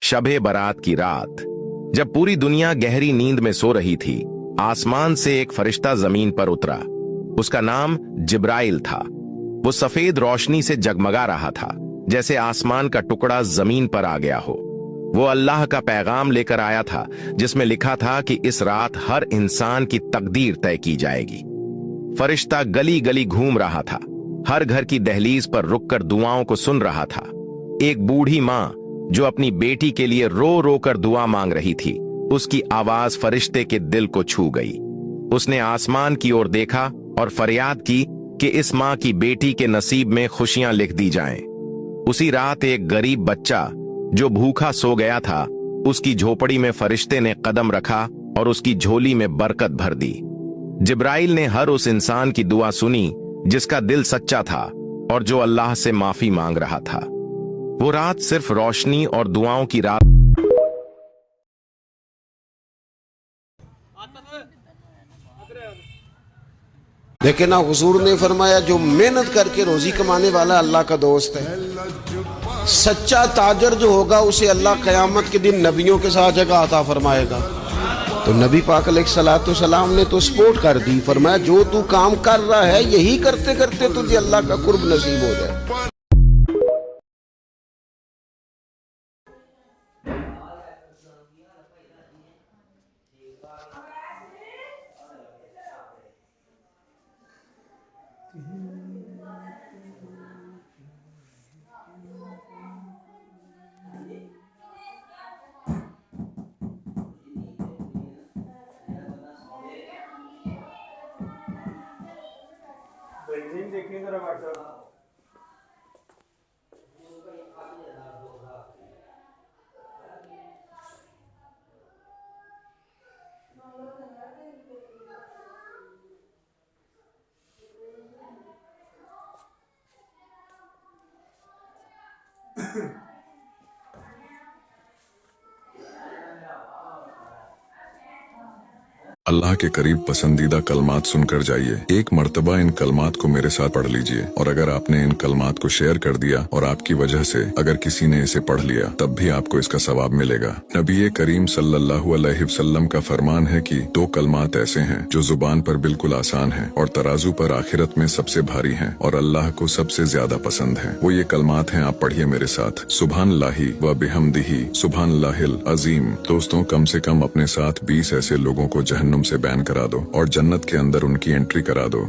शबे बारात की रात, जब पूरी दुनिया गहरी नींद में सो रही थी, आसमान से एक फरिश्ता जमीन पर उतरा। उसका नाम जिब्राइल था। वो सफेद रोशनी से जगमगा रहा था, जैसे आसमान का टुकड़ा जमीन पर आ गया हो। वो अल्लाह का पैगाम लेकर आया था, जिसमें लिखा था कि इस रात हर इंसान की तकदीर तय की जाएगी। फरिश्ता गली गली घूम रहा था, हर घर की दहलीज पर रुककर दुआओं को सुन रहा था। एक बूढ़ी मां जो अपनी बेटी के लिए रो रो कर दुआ मांग रही थी, उसकी आवाज फरिश्ते के दिल को छू गई। उसने आसमान की ओर देखा और फरियाद की कि इस मां की बेटी के नसीब में खुशियां लिख दी जाएं। उसी रात एक गरीब बच्चा जो भूखा सो गया था, उसकी झोपड़ी में फरिश्ते ने कदम रखा और उसकी झोली में बरकत भर दी। जिब्राइल ने हर उस इंसान की दुआ सुनी जिसका दिल सच्चा था और जो अल्लाह से माफी मांग रहा था। वो रात सिर्फ रोशनी और दुआओं की रात। लेकिन हुजूर ने फरमाया जो मेहनत करके रोजी कमाने वाला अल्लाह का दोस्त है। सच्चा ताजर जो होगा उसे अल्लाह क़यामत के दिन नबियों के साथ जगह अता फरमाएगा। तो नबी पाक अलैहिस्सलाम ने तो सपोर्ट कर दी, फरमाया जो तू काम कर रहा है यही करते करते तुझे अल्लाह का कुर्ब नसीब हो जाए। देखिए जरा व्हाट्सएप। अल्लाह के करीब पसंदीदा कलमात सुनकर जाइए। एक मर्तबा इन कलमात को मेरे साथ पढ़ लीजिए, और अगर आपने इन कलमात को शेयर कर दिया और आपकी वजह से अगर किसी ने इसे पढ़ लिया, तब भी आपको इसका सवाब मिलेगा। नबी करीम सल्लल्लाहु अलैहि वसल्लम का फरमान है कि दो कलमात ऐसे हैं जो जुबान पर बिल्कुल आसान हैं और तराजू पर आखिरत में सबसे भारी हैं और अल्लाह को सबसे ज्यादा पसंद हैं। वो ये कलमात हैं, आप पढ़िए मेरे साथ। सुभानल्लाहि व बिहम्दिही सुभानल्लाहिल अजीम। दोस्तों, कम से कम अपने साथ 20 ऐसे लोगों को जहन्नुम से बैन करा दो और जन्नत के अंदर उनकी एंट्री करा दो।